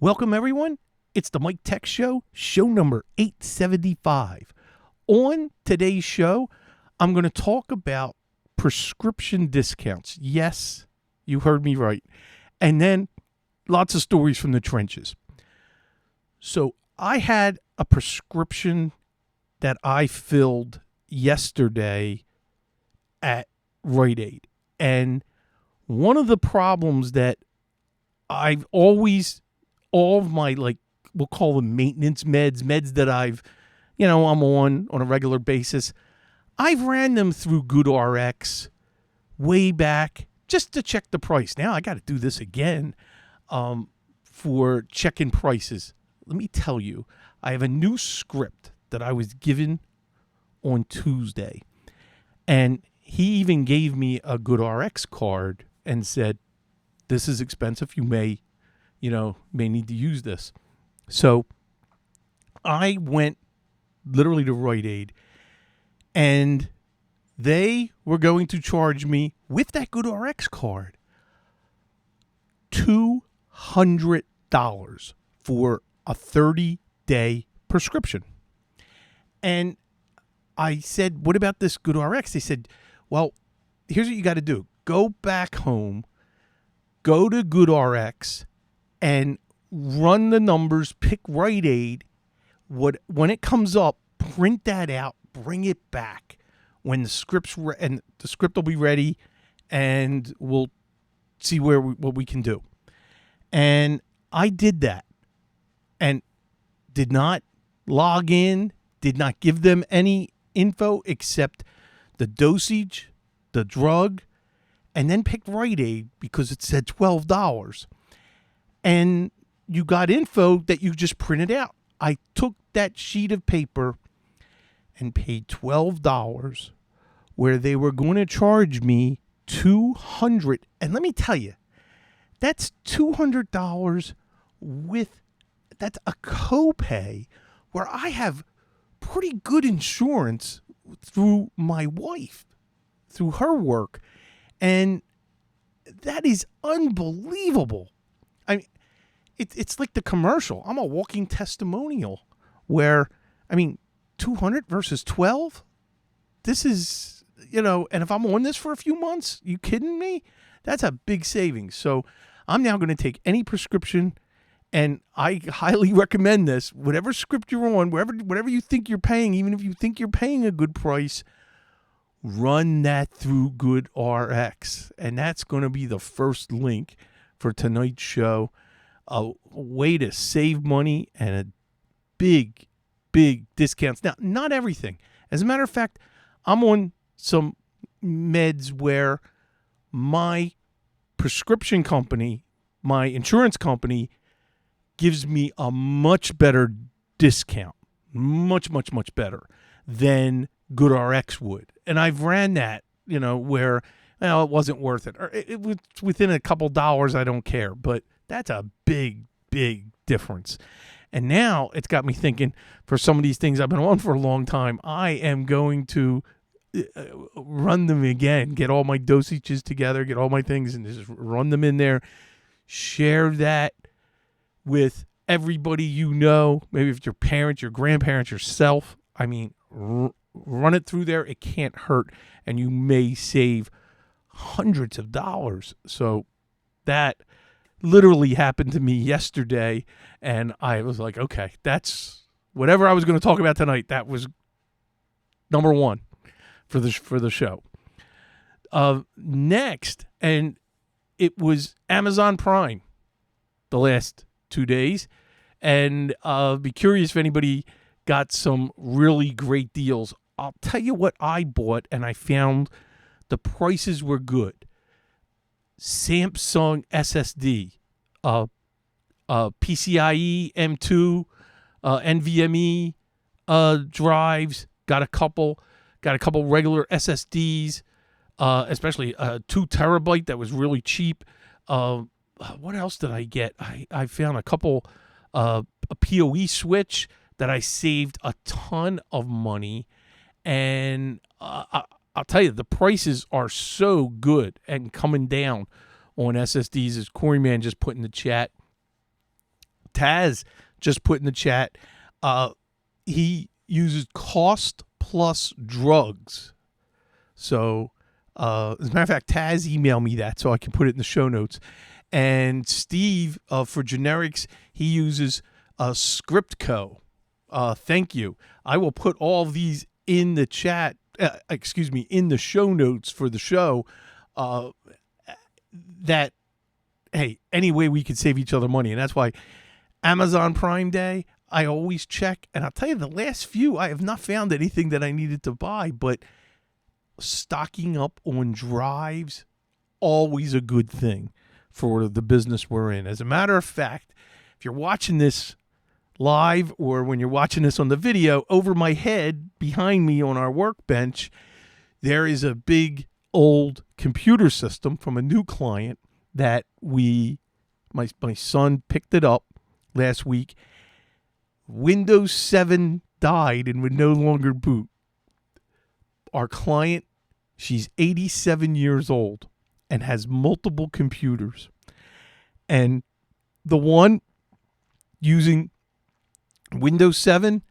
Welcome, everyone. It's the Mike Tech Show, show number 875. On today's show, I'm going to talk about prescription discounts. Yes, you heard me right. And then lots of stories from the trenches. So I had a prescription that I filled yesterday at Rite Aid. And one of the problems that I've always, all of my, we'll call them maintenance meds that I'm on a regular basis, I've ran them through GoodRx way back just to check the price. Now I got to do this again for checking prices. Let me tell you, I have a new script that I was given on Tuesday. And he even gave me a GoodRx card and said, this is expensive. You may need to use this. So I went literally to Rite Aid, and they were going to charge me with that GoodRx card $200 for a 30-day prescription. And I said, what about this GoodRx? They said, well, here's what you got to do. Go back home, go to GoodRx, and run the numbers, pick Rite Aid. When it comes up, print that out, bring it back. When the script will be ready, and we'll see what we can do. And I did that, and did not log in, did not give them any info except the dosage, the drug, and then picked Rite Aid because it said $12. And you got info that you just printed out. I took that sheet of paper and paid $12 where they were going to charge me $200. And let me tell you, that's $200 that's a copay where I have pretty good insurance through my wife, through her work. And that is unbelievable. I mean, it's like the commercial. I'm a walking testimonial where, 200 versus 12? This is, and if I'm on this for a few months, you kidding me? That's a big savings. So I'm now going to take any prescription, and I highly recommend this. Whatever script you're on, whatever you think you're paying, even if you think you're paying a good price, run that through GoodRx. And that's going to be the first link for tonight's show. A way to save money and a big, big discounts. Now, not everything. As a matter of fact, I'm on some meds where my prescription company, my insurance company, gives me a much better discount. Much, much, much better than GoodRx would. And I've ran that, where it wasn't worth it. Or it was within a couple dollars, I don't care. But that's a big, big difference. And now it's got me thinking, for some of these things I've been on for a long time, I am going to run them again, get all my dosages together, get all my things, and just run them in there. Share that with everybody maybe if your parents, your grandparents, yourself. Run it through there. It can't hurt, and you may save hundreds of dollars. So that literally happened to me yesterday, and I was like, okay, that's whatever I was going to talk about tonight. That was number one for the show. Next, and it was Amazon Prime the last 2 days, and be curious if anybody got some really great deals. I'll tell you what I bought, and I found the prices were good. Samsung SSD, PCIe M2, NVMe drives. Got a couple regular SSDs, especially 2 terabyte that was really cheap. What else did I get? I found a couple, a PoE switch that I saved a ton of money, and I'll tell you, the prices are so good and coming down on SSDs, as Corey Man just put in the chat. Taz just put in the chat, he uses Cost Plus Drugs. So, as a matter of fact, Taz emailed me that so I can put it in the show notes. And Steve, for generics, he uses Scriptco. Thank you. I will put all these in the chat, in the show notes for the show. That, hey, any way we could save each other money. And that's why Amazon Prime Day, I always check. And I'll tell you, the last few, I have not found anything that I needed to buy, but stocking up on drives, always a good thing for the business we're in. As a matter of fact, if you're watching this live or when you're watching this on the video, over my head behind me on our workbench, there is a big old computer system from a new client that my son picked it up last week. Windows 7 died and would no longer boot. Our client, she's 87 years old and has multiple computers. And the one using Windows 7,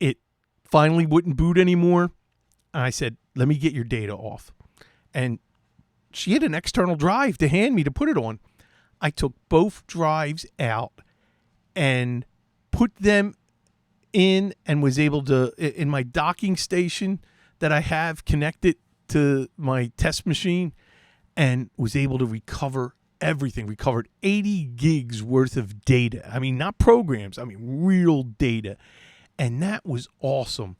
it finally wouldn't boot anymore. And I said, let me get your data off. And she had an external drive to hand me to put it on. I took both drives out and put them in and was able to, in my docking station that I have connected to my test machine, and was able to recover everything. Recovered 80 gigs worth of data. I mean, not programs. I mean, real data. And that was awesome.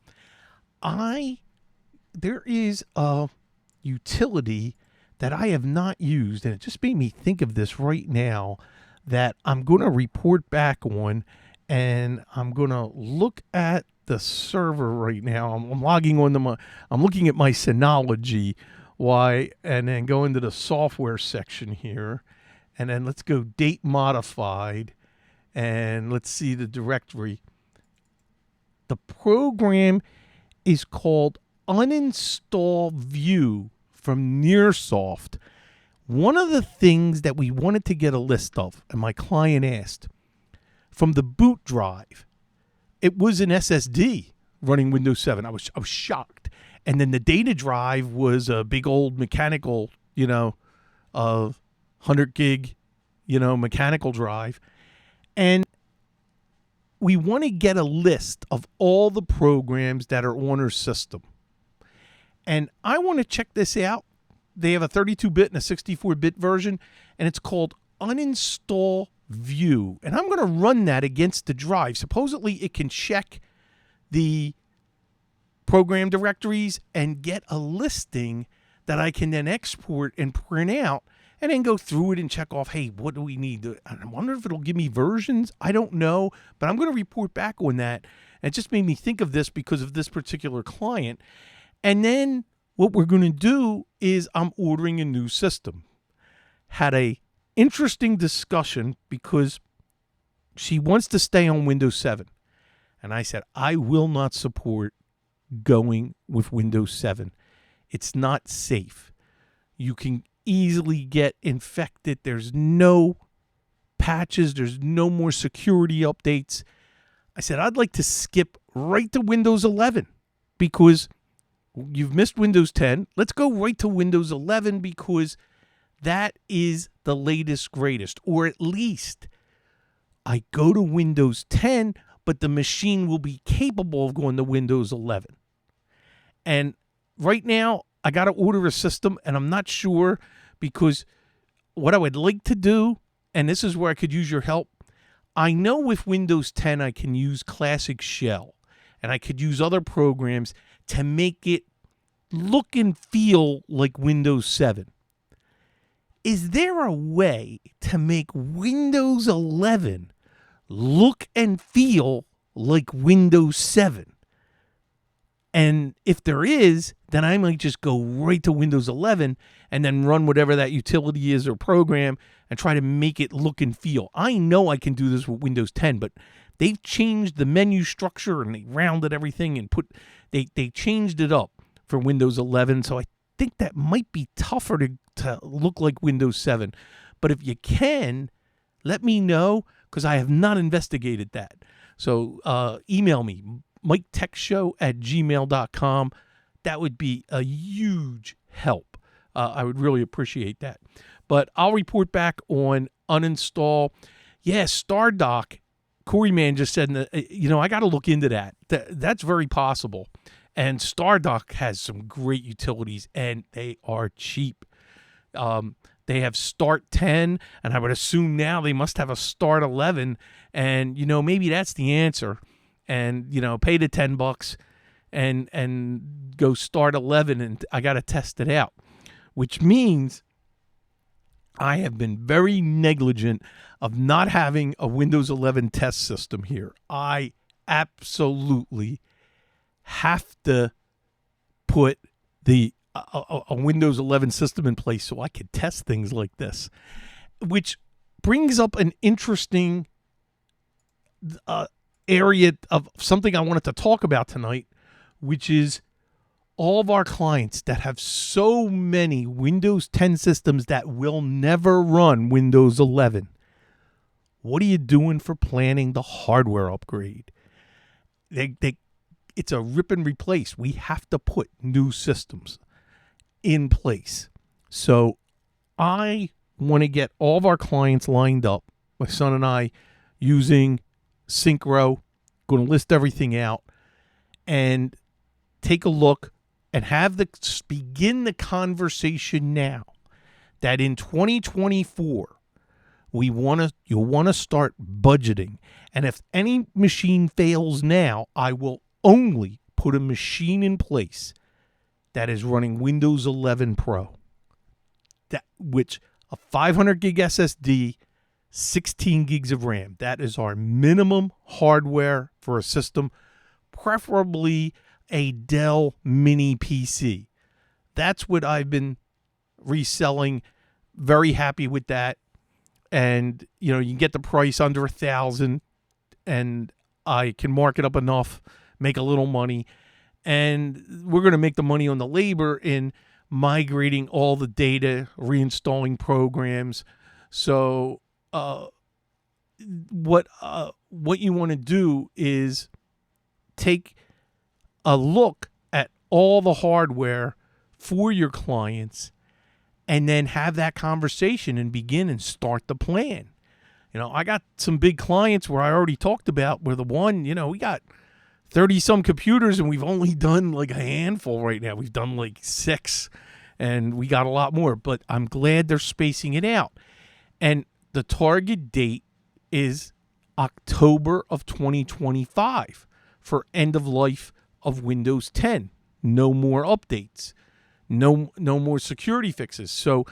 There is a utility that I have not used, and it just made me think of this right now, that I'm going to report back on, and I'm going to look at the server right now. I'm logging on to I'm looking at my Synology, and then go into the software section here, and then let's go date modified, and let's see the directory. The program is called Uninstall View from Nearsoft. One of the things that we wanted to get a list of, and my client asked, from the boot drive, it was an SSD running Windows 7. I was shocked. And then the data drive was a big old mechanical, 100 gig, mechanical drive. And we want to get a list of all the programs that are on her system. And I want to check this out. They have a 32-bit and a 64-bit version, and it's called Uninstall View. And I'm going to run that against the drive. Supposedly it can check the program directories and get a listing that I can then export and print out, and then go through it and check off, hey, what do we need? I wonder if it'll give me versions. I don't know, but I'm going to report back on that. And it just made me think of this because of this particular client. And then what we're going to do is I'm ordering a new system. Had a interesting discussion because she wants to stay on Windows 7. And I said, I will not support going with Windows 7. It's not safe. You can easily get infected. There's no patches. There's no more security updates. I said, I'd like to skip right to Windows 11 because you've missed Windows 10. Let's go right to Windows 11 because that is the latest, greatest. Or at least I go to Windows 10, but the machine will be capable of going to Windows 11. And right now, I got to order a system, and I'm not sure because what I would like to do, and this is where I could use your help, I know with Windows 10 I can use Classic Shell, and I could use other programs to make it look and feel like Windows 7. Is there a way to make Windows 11 look and feel like Windows 7? And if there is, then I might just go right to Windows 11 and then run whatever that utility is or program and try to make it look and feel. I know I can do this with Windows 10, but they've changed the menu structure and they rounded everything and they changed it up for Windows 11. So I think that might be tougher to look like Windows 7. But if you can, let me know, because I have not investigated that. So email me, miketechshow@gmail.com. That would be a huge help. I would really appreciate that. But I'll report back on uninstall. Yeah, StarDock. Corey Man just said, I got to look into that. That's very possible. And StarDock has some great utilities, and they are cheap. They have Start 10, and I would assume now they must have a Start 11. And, maybe that's the answer. And, pay the $10 and go Start 11, and I got to test it out. Which means I have been very negligent of not having a Windows 11 test system here. I absolutely have to put a Windows 11 system in place so I could test things like this, which brings up an interesting area of something I wanted to talk about tonight, which is all of our clients that have so many Windows 10 systems that will never run Windows 11. What are you doing for planning the hardware upgrade? It's a rip and replace. We have to put new systems in place. So I want to get all of our clients lined up. My son and I using Synchro, going to list everything out and take a look and begin the conversation now that in 2024 you'll want to start budgeting. And if any machine fails now, I will only put a machine in place that is running Windows 11 Pro, which a 500 gig SSD, 16 gigs of RAM. That is our minimum hardware for a system, preferably a Dell mini PC. That's what I've been reselling. Very happy with that. And, you can get the price under $1,000, and I can mark it up enough, make a little money. And we're going to make the money on the labor in migrating all the data, reinstalling programs. So what you want to do is take a look at all the hardware for your clients and then have that conversation and begin and start the plan. I got some big clients where I already talked about where the one, we got 30 some computers and we've only done like a handful right now. We've done like 6 and we got a lot more, but I'm glad they're spacing it out. And the target date is October of 2025 for end of life of Windows 10. No more updates. No more security fixes. So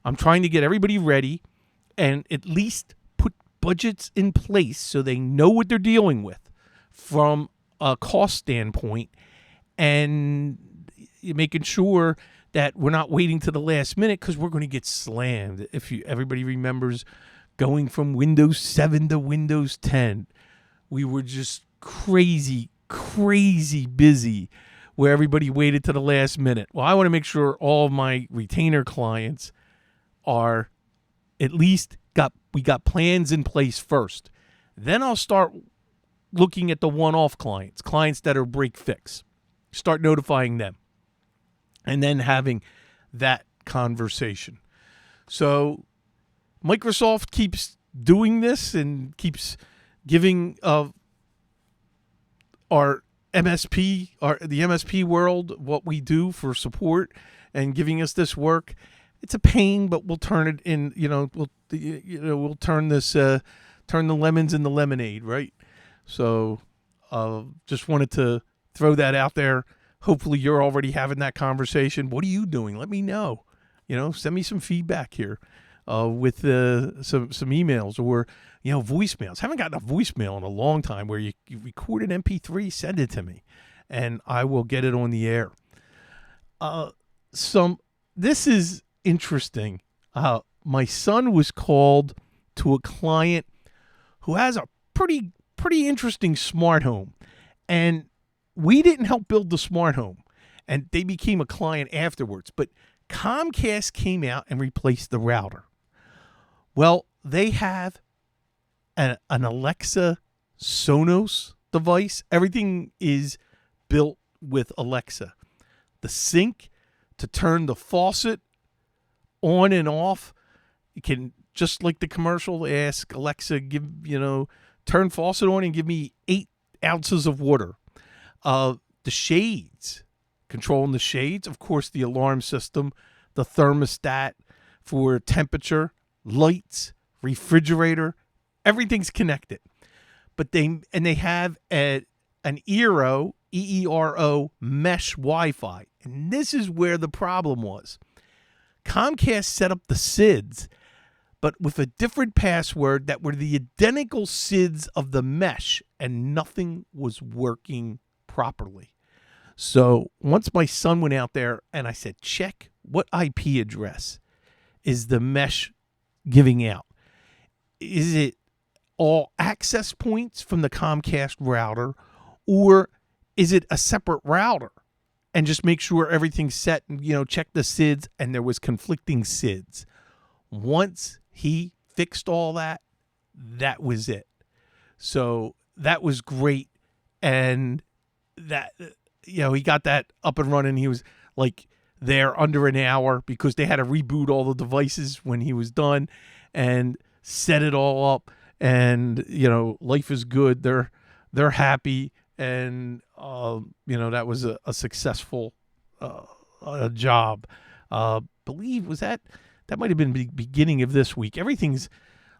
I'm trying to get everybody ready and at least put budgets in place so they know what they're dealing with from a cost standpoint, and making sure that we're not waiting to the last minute because we're going to get slammed. Everybody remembers going from Windows 7 to Windows 10, we were just crazy busy where everybody waited to the last minute. Well, I want to make sure all of my retainer clients are at least we got plans in place first. Then I'll start looking at the one-off clients that are break fix. Start notifying them. And then having that conversation. So Microsoft keeps doing this and keeps giving our MSP, the MSP world, what we do for support and giving us this work. It's a pain, but we'll turn it in. We'll turn this, turn the lemons into lemonade, right? So, just wanted to throw that out there. Hopefully, you're already having that conversation. What are you doing? Let me know. Send me some feedback here with some emails or voicemails. Haven't gotten a voicemail in a long time where you record an MP3, send it to me, and I will get it on the air. This is interesting. My son was called to a client who has a pretty interesting smart home, and we didn't help build the smart home, and they became a client afterwards. But Comcast came out and replaced the router. Well, they have an Alexa Sonos device. Everything is built with Alexa. The sink to turn the faucet on and off. You can, just like the commercial, ask Alexa, turn faucet on and give me 8 ounces of water. The shades, controlling the shades, of course, the alarm system, the thermostat for temperature, lights, refrigerator, everything's connected. But they have an Eero, EERO mesh Wi-Fi. And this is where the problem was. Comcast set up the SIDs, but with a different password that were the identical SIDs of the mesh, and nothing was working properly. So once my son went out there and I said, check what IP address is the mesh giving out. Is it all access points from the Comcast router, or is it a separate router? And just make sure everything's set and, check the SIDs, and there was conflicting SIDs. Once he fixed all that, that was it. So that was great. And that, he got that up and running. He was like there under an hour because they had to reboot all the devices when he was done and set it all up. And, life is good. They're happy. And, that was a successful job. Believe was that might have been the beginning of this week. Everything's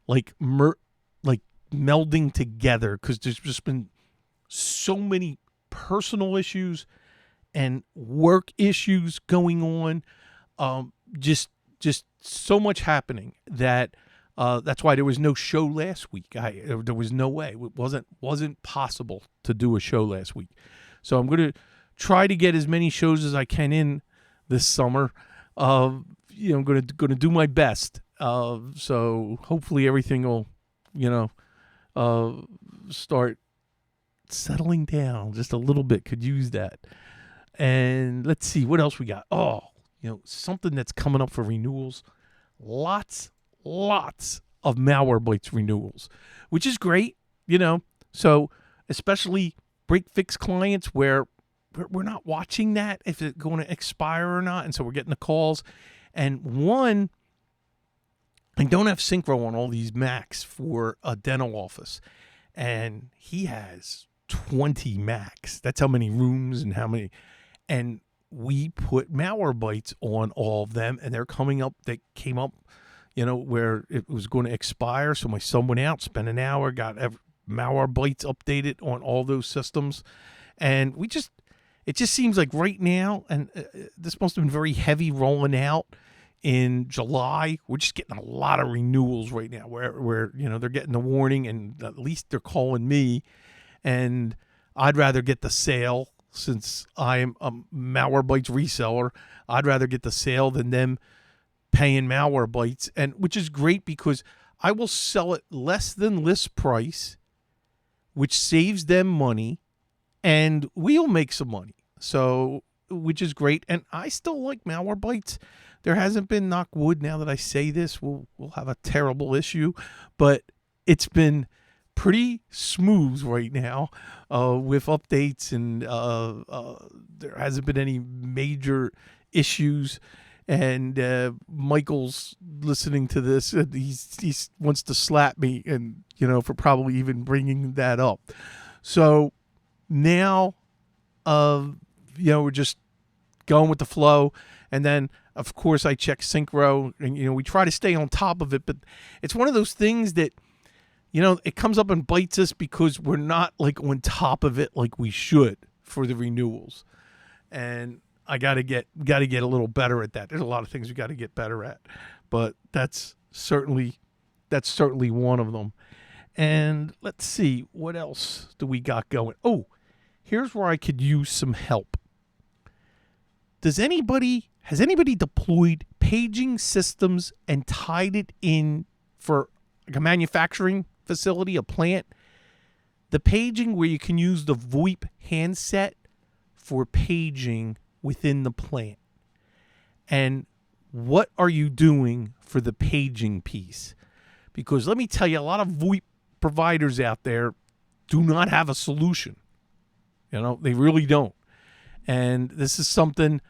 like melding together because there's just been so many personal issues and work issues going on. Just so much happening that that's why there was no show last week. There was no way. It wasn't possible to do a show last week. So I'm going to try to get as many shows as I can in this summer. I'm going to do my best. So hopefully everything will, start settling down just a little bit. Could use that. And let's see what else we got. Oh, something that's coming up for renewals. Lots of Malwarebytes renewals, which is great, So especially break fix clients where we're not watching that if it's going to expire or not, and so we're getting the calls. And one, I don't have Synchro on all these Macs for a dental office, and he has 20 Macs. That's how many rooms and how many. And we put Malwarebytes on all of them, and they're coming up. They came up, where it was going to expire. So my son went out, spent an hour, got Malwarebytes updated on all those systems, and it just seems like right now, and this must have been very heavy rolling out in July. We're just getting a lot of renewals right now where they're getting the warning, and at least they're calling me, and I'd rather get the sale since I'm a Malwarebytes reseller. I'd rather get the sale than them paying Malwarebytes, and which is great because I will sell it less than list price, which saves them money, and we'll make some money. So, which is great. And I still like Malwarebytes. There hasn't been, knock wood, now that I say this, we'll have a terrible issue, but it's been pretty smooth right now with updates, and there hasn't been any major issues. And Michael's listening to this, and he wants to slap me, and for probably even bringing that up. So now, we're just going with the flow, and then of course I check Synchro, and we try to stay on top of it. But it's one of those things that it comes up and bites us because we're not like on top of it like we should for the renewals, and I got to get a little better at that. There's a lot of things we got to get better at, but that's certainly one of them. And let's see, what else do we got going? Oh, here's where I could use some help. Has anybody deployed paging systems and tied it in for like a manufacturing facility, a plant? The paging where you can use the VoIP handset for paging within the plant. And what are you doing for the paging piece? Because let me tell you, a lot of VoIP providers out there do not have a solution. They really don't. And this is something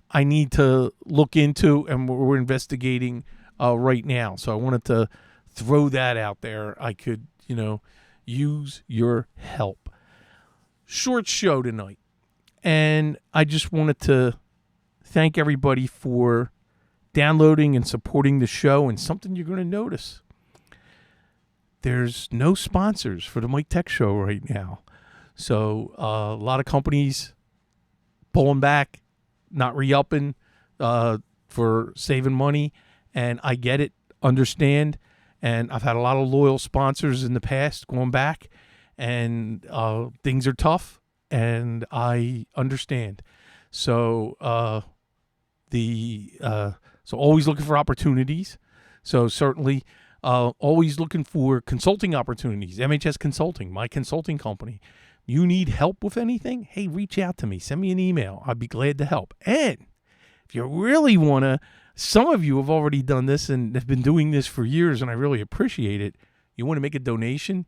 I need to look into, and we're investigating right now. So I wanted to throw that out there. I could, use your help. Short show tonight. And I just wanted to thank everybody for downloading and supporting the show. And something you're going to notice. There's no sponsors for the Mike Tech Show right now. So a lot of companies pulling back, not re-upping for saving money. And I get it, understand. And I've had a lot of loyal sponsors in the past going back. And things are tough. And I understand. So so always looking for opportunities. So certainly always looking for consulting opportunities. MTS Consulting, my consulting company. You need help with anything? Hey, reach out to me. Send me an email. I'd be glad to help. And if you really want to, some of you have already done this and have been doing this for years, and I really appreciate it. You want to make a donation?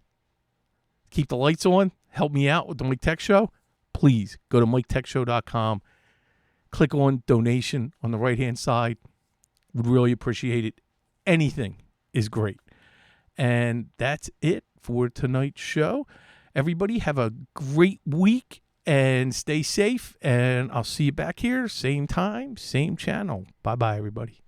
Keep the lights on? Help me out with the Mike Tech Show? Please go to MikeTechShow.com. Click on donation on the right-hand side. Would really appreciate it. Anything is great. And that's it for tonight's show. Everybody have a great week and stay safe. And I'll see you back here, same time, same channel. Bye-bye, everybody.